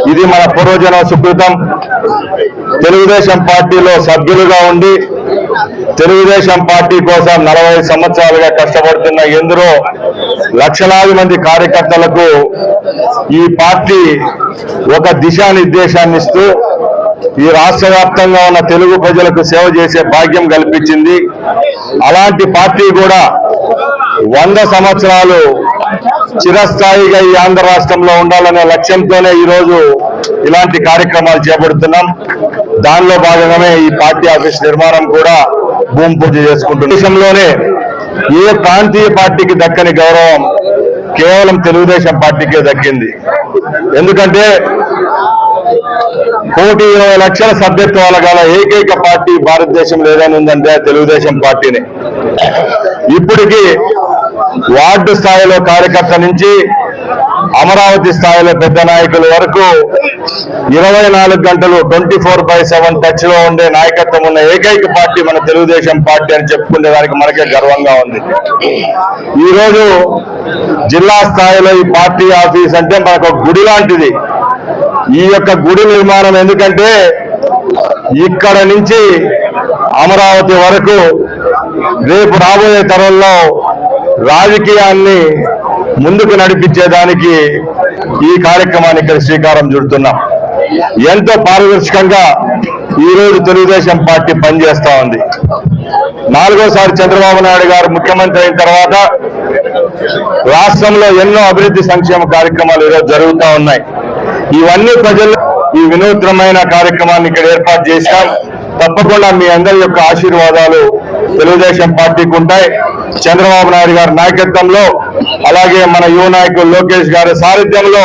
ఇది మన పూర్వజన సుకృతం. తెలుగుదేశం పార్టీలో సభ్యులుగా ఉండి తెలుగుదేశం పార్టీ కోసం 40 సంవత్సరాలుగా కష్టపడుతున్న ఎందరో లక్షలాది మంది కార్యకర్తలకు ఈ పార్టీ ఒక దిశానిర్దేశాన్ని ఇస్తూ ఈ రాష్ట్ర వ్యాప్తంగా ఉన్న తెలుగు ప్రజలకు సేవ చేసే భాగ్యం కల్పించింది. అలాంటి పార్టీ కూడా 100 సంవత్సరాలు చిరస్థాయిగా ఈ ఆంధ్ర రాష్ట్రంలో ఉండాలనే లక్ష్యంతోనే ఈరోజు ఇలాంటి కార్యక్రమాలు చేపడుతున్నాం. దానిలో భాగంగానే ఈ పార్టీ ఆఫీస్ నిర్మాణం కూడా భూమి పూజ చేసుకుంటున్నాం. దేశంలోనే ఏ ప్రాంతీయ పార్టీకి దక్కని గౌరవం కేవలం తెలుగుదేశం పార్టీకే దక్కింది. ఎందుకంటే 1,20 లక్షల సభ్యత్వాల గల ఏకైక పార్టీ భారతదేశంలో ఏదైనా ఉందంటే తెలుగుదేశం పార్టీనే. ఇప్పటికీ వార్డు స్థాయిలో కార్యకర్త నుంచి అమరావతి స్థాయిలో పెద్ద నాయకుల వరకు 24 గంటలు 24/7 టచ్ లో ఉండే నాయకత్వం ఉన్న ఏకైక పార్టీ మన తెలుగుదేశం పార్టీ అని చెప్పుకునే దానికి మనకే గర్వంగా ఉంది. ఈరోజు జిల్లా స్థాయిలో ఈ పార్టీ ఆఫీస్ అంటే మనకు ఒక గుడి లాంటిది. ఈ యొక్క గుడి నిర్మాణం ఎందుకంటే ఇక్కడ నుంచి అమరావతి వరకు రేపు రాబోయే తరంలో రాజకీయాన్ని ముందుకు నడిపించేదానికి ఈ కార్యక్రమాన్ని ఇక్కడ శ్రీకారం చుడుతున్నాం. ఎంతో పారదర్శకంగా ఈరోజు తెలుగుదేశం పార్టీ పనిచేస్తా ఉంది. 4వసారి చంద్రబాబు నాయుడు గారు ముఖ్యమంత్రి అయిన తర్వాత రాష్ట్రంలో ఎన్నో అభివృద్ధి సంక్షేమ కార్యక్రమాలు ఈరోజు జరుగుతూ ఉన్నాయి. ఇవన్నీ ప్రజలు ఈ వినూత్నమైన కార్యక్రమాన్ని ఇక్కడ ఏర్పాటు చేశాం. తప్పకుండా మీ అందరి యొక్క ఆశీర్వాదాలు తెలుగుదేశం పార్టీకి ఉంటాయి. చంద్రబాబు నాయుడు గారి నాయకత్వంలో అలాగే మన యువ నాయకులు లోకేష్ గారి సారథ్యంలో